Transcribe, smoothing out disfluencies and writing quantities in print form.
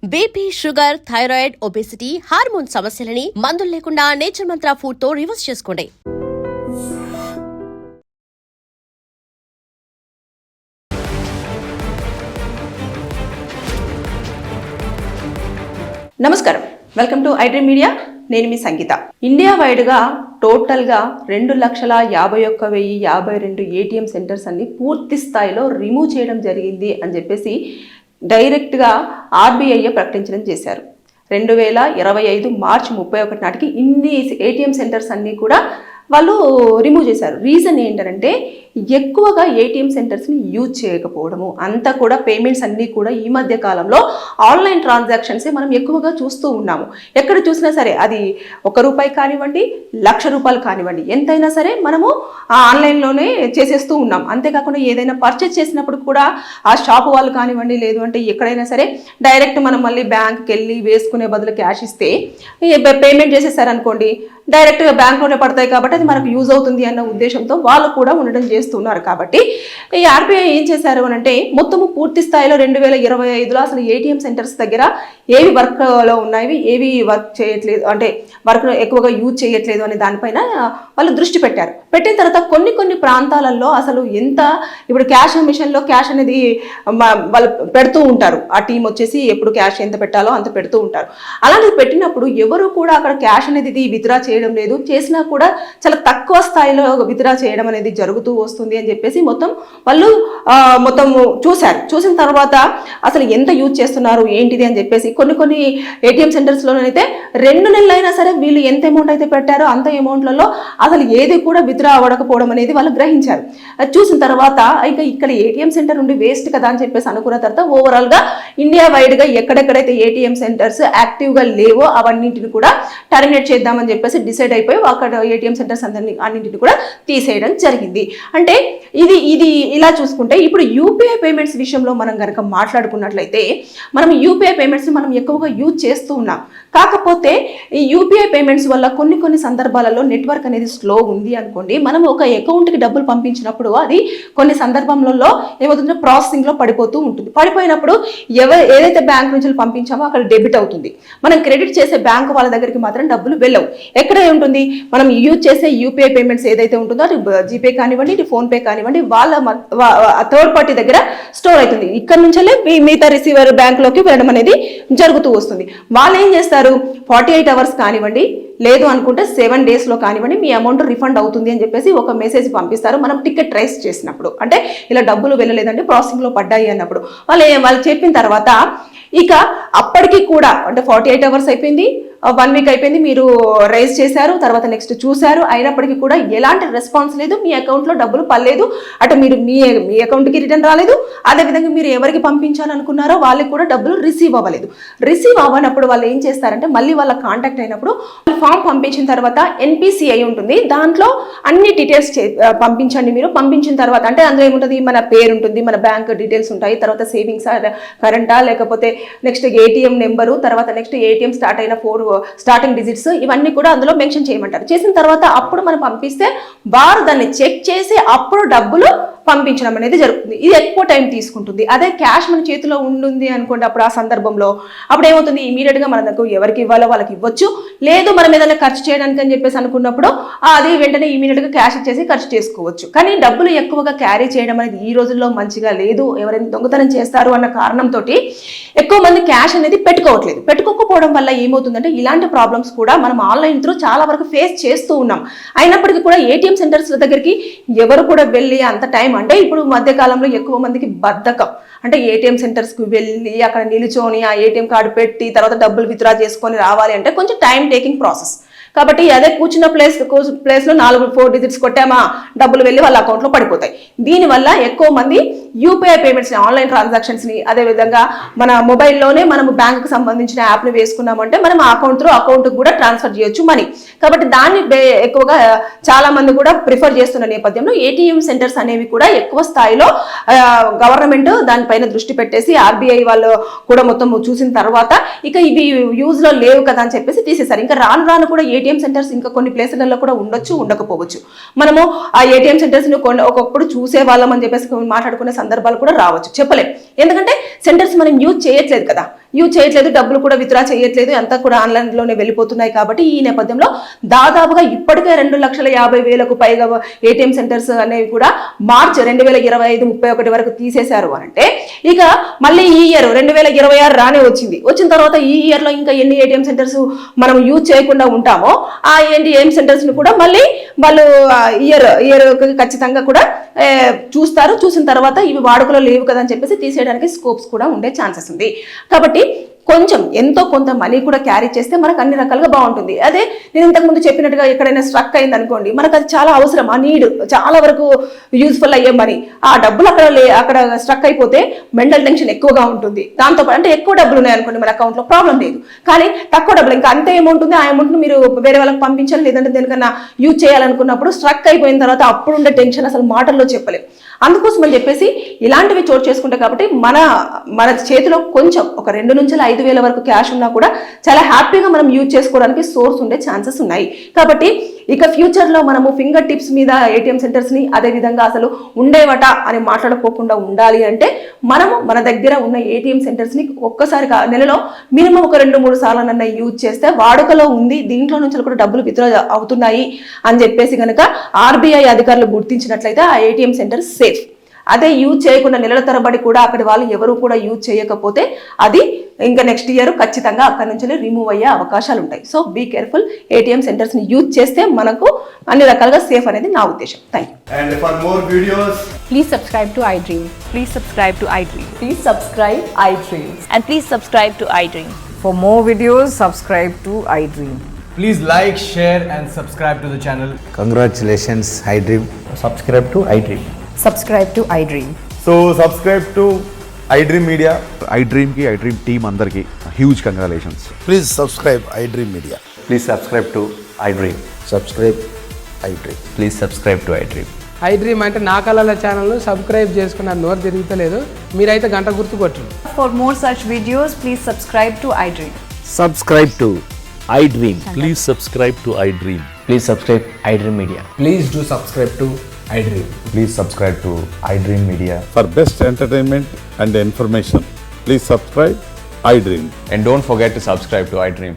BP, sugar, thyroid, obesity, hormone సమస్యలని మందులు లేకుండా నేచర్ మంత్ర ఫుడ్ తో రివర్స్ చేసుకోండి. నమస్కారం, వెల్కమ్ టు ఐడ్రీమ్ మీడియా. నేను మీ సంగీత. ఇండియా వైడ్గా టోటల్గా 2,51,052 ఏటీఎం సెంటర్స్ అన్ని పూర్తి స్థాయిలో రిమూవ్ చేయడం జరిగింది అని చెప్పేసి డైరెక్ట్గా ఆర్బీఐ ప్రకటించడం చేశారు. 2025 మార్చి 31 నాటికి ఇన్ని ఏటీఎం సెంటర్స్ అన్నీ కూడా వాళ్ళు రిమూవ్ చేశారు. రీజన్ ఏంటంటే ఎక్కువగా ఏటీఎం సెంటర్స్ని యూజ్ చేయకపోవడము, అంతా కూడా పేమెంట్స్ అన్నీ కూడా ఈ మధ్య కాలంలో ఆన్లైన్ ట్రాన్సాక్షన్సే మనం ఎక్కువగా చూస్తూ ఉన్నాము. ఎక్కడ చూసినా సరే అది ₹1 కానివ్వండి, ₹1,00,000 కానివ్వండి, ఎంతైనా సరే మనము ఆన్లైన్లోనే చేసేస్తూ ఉన్నాం. అంతేకాకుండా ఏదైనా పర్చేస్ చేసినప్పుడు కూడా ఆ షాప్ వాళ్ళు కానివ్వండి, లేదు అంటే ఎక్కడైనా సరే డైరెక్ట్ మనం మళ్ళీ బ్యాంక్కి వెళ్ళి వేసుకునే బదులు క్యాష్ ఇస్తే పేమెంట్ చేసేసారనుకోండి, డైరెక్ట్గా బ్యాంక్లోనే పడతాయి కాబట్టి అది మనకు యూజ్ అవుతుంది అన్న ఉద్దేశంతో వాళ్ళు కూడా ఉండడం చేస్తున్నారు. కాబట్టి ఈ ఆర్బీఐ ఏం చేశారు అని అంటే మొత్తము పూర్తి స్థాయిలో 2025లో అసలు ఏటీఎం సెంటర్స్ దగ్గర ఏవి వర్క్లో ఉన్నాయి, ఏవి వర్క్ చేయట్లేదు, అంటే వర్క్ ఎక్కువగా యూజ్ చేయట్లేదు అనే దానిపైన వాళ్ళు దృష్టి పెట్టారు. పెట్టిన తర్వాత కొన్ని ప్రాంతాలలో అసలు ఎంత ఇప్పుడు క్యాష్ మిషన్లో క్యాష్ అనేది వాళ్ళు పెడుతూ ఉంటారు. ఆ టీం వచ్చేసి ఎప్పుడు క్యాష్ ఎంత పెట్టాలో అంత పెడుతూ ఉంటారు. అలాంటిది పెట్టినప్పుడు ఎవరు కూడా అక్కడ క్యాష్ అనేది విత్డ్రా చేయడం లేదు, చేసినా కూడా చాలా తక్కువ స్థాయిలో విత్డ్రా చేయడం అనేది జరుగుతూ వస్తుంది అని చెప్పేసి వాళ్ళు చూశారు. చూసిన తర్వాత అసలు ఎంత యూజ్ చేస్తున్నారు ఏంటిది అని చెప్పేసి కొన్ని ఏటీఎం సెంటర్స్లోనైతే 2 నెలలైనా సరే వీళ్ళు ఎంత అమౌంట్ అయితే పెట్టారో అంత అమౌంట్లలో అసలు ఏది కూడా విత్డ్రా అవ్వకపోవడం అనేది వాళ్ళు గ్రహించారు. చూసిన తర్వాత ఇంకా ఇక్కడ ఏటీఎం సెంటర్ నుండి వేస్ట్ కదా అని చెప్పేసి అనుకున్న తర్వాత ఓవరాల్గా ఇండియా వైడ్గా ఎక్కడెక్కడైతే ఏటీఎం సెంటర్స్ యాక్టివ్గా లేవో అవన్నింటిని కూడా టర్మినేట్ చేద్దామని చెప్పేసి డిసైడ్ అయిపోయి అక్కడ ఏటీఎం సెంటర్స్ అన్నింటిని కూడా తీసేయడం జరిగింది. అంటే ఇది ఇలా చూసుకుంటే ఇప్పుడు యూపీఐ పేమెంట్స్ విషయంలో మనం కనుక మాట్లాడుకున్నట్లయితే మనం యూపీఐ పేమెంట్స్ని మనం ఎక్కువగా యూజ్ చేస్తూ ఉన్నాం. కాకపోతే ఈ యూపీఐ పేమెంట్స్ వల్ల కొన్ని సందర్భాలలో నెట్వర్క్ అనేది స్లో ఉంది అనుకోండి, మనం ఒక అకౌంట్కి డబ్బులు పంపించినప్పుడు అది కొన్ని సందర్భంలో ఏమవుతుందో ప్రాసెసింగ్లో పడిపోతూ ఉంటుంది. పడిపోయినప్పుడు ఏదైతే బ్యాంక్ నుంచి పంపించామో అక్కడ డెబిట్ అవుతుంది. మనం క్రెడిట్ చేసే బ్యాంక్ వాళ్ళ దగ్గరికి మాత్రం డబ్బులు వెళ్ళవు. ఎక్కడ ఉంటుంది మనం యూజ్ చేసే యూపీఐ పేమెంట్స్ ఏదైతే ఉంటుందో అది జీపే కానివ్వండి, ఇది ఫోన్పే కానివ్వండి, వాళ్ళ థర్డ్ పార్టీ దగ్గర స్టోర్ అవుతుంది. ఇక్కడ నుంచే మిగతా రిసీవర్ బ్యాంక్లోకి వెళ్ళడం అనేది జరుగుతూ వస్తుంది. వాళ్ళు ఏం చేస్తారు, 48 అవర్స్ కానివ్వండి, లేదు అనుకుంటే 7 డేస్లో కానివ్వండి మీ అమౌంట్ రిఫండ్ అవుతుంది అని చెప్పేసి ఒక మెసేజ్ పంపిస్తారు. మనం టికెట్ ట్రేస్ చేసినప్పుడు, అంటే ఇలా డబ్బులు వెళ్ళలేదంటే ప్రాసెసింగ్లో పడ్డాయి అన్నప్పుడు వాళ్ళు చెప్పిన తర్వాత ఇక అప్పటికి కూడా అంటే 48 అవర్స్ అయిపోయింది, 1 వీక్ అయిపోయింది, మీరు రైజ్ చేశారు, తర్వాత నెక్స్ట్ చూశారు, అయినప్పటికీ కూడా ఎలాంటి రెస్పాన్స్ లేదు, మీ అకౌంట్లో డబ్బులు పడలేదు, అటు మీరు మీ అకౌంట్కి రిటర్న్ రాలేదు, అదేవిధంగా మీరు ఎవరికి పంపించాలనుకున్నారో వాళ్ళకి కూడా డబ్బులు రిసీవ్ అవ్వలేదు. రిసీవ్ అవ్వనప్పుడు వాళ్ళు ఏం చేస్తారంటే మళ్ళీ వాళ్ళ కాంటాక్ట్ అయినప్పుడు ఫామ్ పంపించిన తర్వాత ఎన్పిసిఐ ఉంటుంది, దాంట్లో అన్ని డీటెయిల్స్ పంపించండి. మీరు పంపించిన తర్వాత అంటే అందులో ఏముంటుంది, మన పేరు ఉంటుంది, మన బ్యాంక్ డీటెయిల్స్ ఉంటాయి, తర్వాత సేవింగ్స్ కరెంటా లేకపోతే నెక్స్ట్ ఏటీఎం నెంబరు, తర్వాత నెక్స్ట్ ఏటీఎం స్టార్ట్ అయిన 4 స్టార్టింగ్ డిజిట్స్ ఇవన్నీ కూడా అందులో మెన్షన్ చేయమంటారు. చేసిన తర్వాత అప్పుడు మనం పంపిస్తే వారు దాన్ని చెక్ చేసి అప్పుడు డబ్బులు పంపించడం అనేది జరుగుతుంది. ఇది ఎక్కువ టైం తీసుకుంటుంది. అదే క్యాష్ మన చేతిలో ఉంటుంది అనుకోండి, అప్పుడు ఆ సందర్భంలో అప్పుడు ఏమవుతుంది, ఇమీడియట్గా మనకు ఎవరికి ఇవ్వాలో వాళ్ళకి ఇవ్వచ్చు, లేదు మనం ఏదైనా ఖర్చు చేయడానికి అని చెప్పేసి అనుకున్నప్పుడు అది వెంటనే ఇమీడియట్గా క్యాష్ ఇచ్చేసి ఖర్చు చేసుకోవచ్చు. కానీ డబ్బులు ఎక్కువగా క్యారీ చేయడం అనేది ఈ రోజుల్లో మంచిగా లేదు. ఎవరైనా దొంగతనం చేస్తారు అన్న కారణంతో ఎక్కువ మంది క్యాష్ అనేది పెట్టుకోవట్లేదు. పెట్టుకోకపోవడం వల్ల ఏమవుతుందంటే ఇలాంటి ప్రాబ్లమ్స్ కూడా మనం ఆన్లైన్ త్రూ చాలా వరకు ఫేస్ చేస్తూ ఉన్నాం. అయినప్పటికీ కూడా ఏటీఎం సెంటర్స్ దగ్గరికి ఎవరు కూడా వెళ్ళి అంత టైం, అంటే ఇప్పుడు మధ్యకాలంలో ఎక్కువ మందికి బద్ధకం, అంటే ఏటీఎం సెంటర్స్కి వెళ్ళి అక్కడ నిలుచొని ఆ ఏటీఎం కార్డు పెట్టి తర్వాత డబ్బులు విత్డ్రా చేసుకొని రావాలి అంటే కొంచెం టైం టేకింగ్ ప్రాసెస్. కాబట్టి అదే కూర్చున్న ప్లేస్లో 4 డిజిట్స్ కొట్టామా డబ్బులు వెళ్ళి వాళ్ళ అకౌంట్లో పడిపోతాయి. దీనివల్ల ఎక్కువ మంది యూపీఐ పేమెంట్స్ని, ఆన్లైన్ ట్రాన్సాక్షన్స్ని, అదేవిధంగా మన మొబైల్లోనే మనము బ్యాంకుకి సంబంధించిన యాప్ని వేసుకున్నామంటే మనం ఆ అకౌంట్కి కూడా ట్రాన్స్ఫర్ చేయొచ్చు మనీ. కాబట్టి దాన్ని ఎక్కువగా చాలా మంది కూడా ప్రిఫర్ చేస్తున్న నేపథ్యంలో ఏటీఎం సెంటర్స్ అనేవి కూడా ఎక్కువ స్థాయిలో గవర్నమెంట్ దానిపైన దృష్టి పెట్టేసి ఆర్బీఐ వాళ్ళు కూడా మొత్తం చూసిన తర్వాత ఇక ఇవి యూజ్లో లేవు కదా అని చెప్పేసి తీసేశారు. ఇంకా రాను కూడా ఏటీఎం సెంటర్స్ ఇంకా కొన్ని ప్లేసులలో కూడా ఉండొచ్చు, ఉండకపోవచ్చు. మనము ఆ ఏటీఎం సెంటర్స్ ఒకప్పుడు చూసే వాళ్ళం అని చెప్పేసి మాట్లాడుకునే సందర్భాలు కూడా రావచ్చు, చెప్పలేం. ఎందుకంటే సెంటర్స్ మనం యూజ్ చేయట్లేదు కదా. యూజ్ చేయట్లేదు, డబ్బులు కూడా విత్డ్రా చేయట్లేదు, అంతా కూడా ఆన్లైన్లోనే వెళ్ళిపోతున్నాయి. కాబట్టి ఈ నేపథ్యంలో దాదాపుగా ఇప్పటికే 2,50,000కు పైగా ఏటీఎం సెంటర్స్ అనేవి కూడా మార్చి 2025-31 వరకు తీసేశారు అంటే ఇక మళ్ళీ ఈ ఇయర్ 2026 రానే వచ్చిన తర్వాత ఈ ఇయర్ లో ఇంకా ఎన్ని ఏటీఎం సెంటర్స్ మనం యూజ్ చేయకుండా ఉంటామో ఆ ఏటీఎం సెంటర్స్ ని కూడా మళ్ళీ వాళ్ళు ఇయర్ ఖచ్చితంగా కూడా చూసిన తర్వాత ఇవి వాడుకలో లేవు కదా అని చెప్పేసి తీసేయడానికి స్కోప్స్ కూడా ఉండే ఛాన్సెస్ ఉంది. కాబట్టి కొంచెం ఎంతో కొంత మనీ కూడా క్యారీ చేస్తే మనకు అన్ని రకాలుగా బాగుంటుంది. అదే నేను ఇంతకుముందు చెప్పినట్టుగా ఎక్కడైనా స్ట్రక్ అయింది అనుకోండి, మనకు అది చాలా అవసరం, ఆ నీడ్ చాలా వరకు యూజ్ఫుల్ అయ్యే మనీ, ఆ డబ్బులు అక్కడ స్ట్రక్ అయిపోతే మెంటల్ టెన్షన్ ఎక్కువగా ఉంటుంది. దాంతోపాటు అంటే ఎక్కువ డబ్బులు ఉన్నాయనుకోండి మన అకౌంట్లో ప్రాబ్లం లేదు, కానీ తక్కువ డబ్బులు ఇంకా అంతే అమౌంట్ ఉంది, ఆ అమౌంట్ని మీరు వేరే వాళ్ళకి పంపించాలి లేదంటే దేనికన్నా యూజ్ చేయాలనుకున్నప్పుడు స్ట్రక్ అయిపోయిన తర్వాత అప్పుడుండే టెన్షన్ అసలు మాటల్లో చెప్పలేం. అందుకోసం అని చెప్పేసి ఇలాంటివి చోటు చేసుకుంటాం. కాబట్టి మన చేతిలో కొంచెం ఒక 2 నుంచి 5,000 వరకు క్యాష్ ఉన్నా కూడా చాలా హ్యాపీగా మనం యూజ్ చేసుకోవడానికి సోర్స్ ఉండే ఛాన్సెస్ ఉన్నాయి. కాబట్టి ఇక ఫ్యూచర్లో మనము ఫింగర్ టిప్స్ మీద ఏటీఎం సెంటర్స్ని అదే విధంగా అసలు ఉండేవట అని మాట్లాడుకోకుండా ఉండాలి అంటే మనము మన దగ్గర ఉన్న ఏటీఎం సెంటర్స్ని ఒక్కసారి నెలలో మినిమం ఒక 2-3 సార్లు యూజ్ చేస్తే వాడుకలో ఉంది, దీంట్లో నుంచి కూడా డబ్బులు విత్డ్రా అవుతున్నాయి అని చెప్పేసి కనుక ఆర్బీఐ అధికారులు గుర్తించినట్లయితే ఆ ఏటీఎం సెంటర్ సేఫ్. అదే యూజ్ చేయకుండా నెలల తరబడి కూడా అక్కడి వాళ్ళు ఎవరు కూడా యూజ్ చేయకపోతే అది ఇంకా నెక్స్ట్ ఇయర్ ఖచ్చితంగా అక్కడి నుంచి రిమూవ్ అయ్యే అవకాశాలు ఉంటాయి. సో బీ కేర్ఫుల్, ఏటీఎం సెంటర్స్ని యూజ్ చేస్తే మనకు అన్ని రకాలుగా సేఫ్ అనేది నా ఉద్దేశం. Thank you. And for more videos, Please subscribe to iDream. Please subscribe to iDream. Please subscribe iDream. And please subscribe to iDream. For more videos, subscribe to iDream. please like, share and subscribe to the channel. Congratulations, iDream. Subscribe to iDream. Subscribe to iDream. So subscribe to iDream Media. iDream की iDream team अंदर की huge congratulations. Please subscribe iDream Media. Please subscribe to iDream. Subscribe iDream. Please subscribe to iDream. iDream అంటే నా కళల ఛానల్ను subscribe చేసుకున్న నోరు తిరుగుతలేదు, మీరైతే గంట గుర్తు కొట్టండి. For more such videos, please subscribe to iDream. Subscribe to iDream. Please subscribe to iDream. Please subscribe iDream Media. Please do subscribe to iDream. Please subscribe to iDream Media. For best entertainment and information, please subscribe iDream. And don't forget to subscribe to iDream.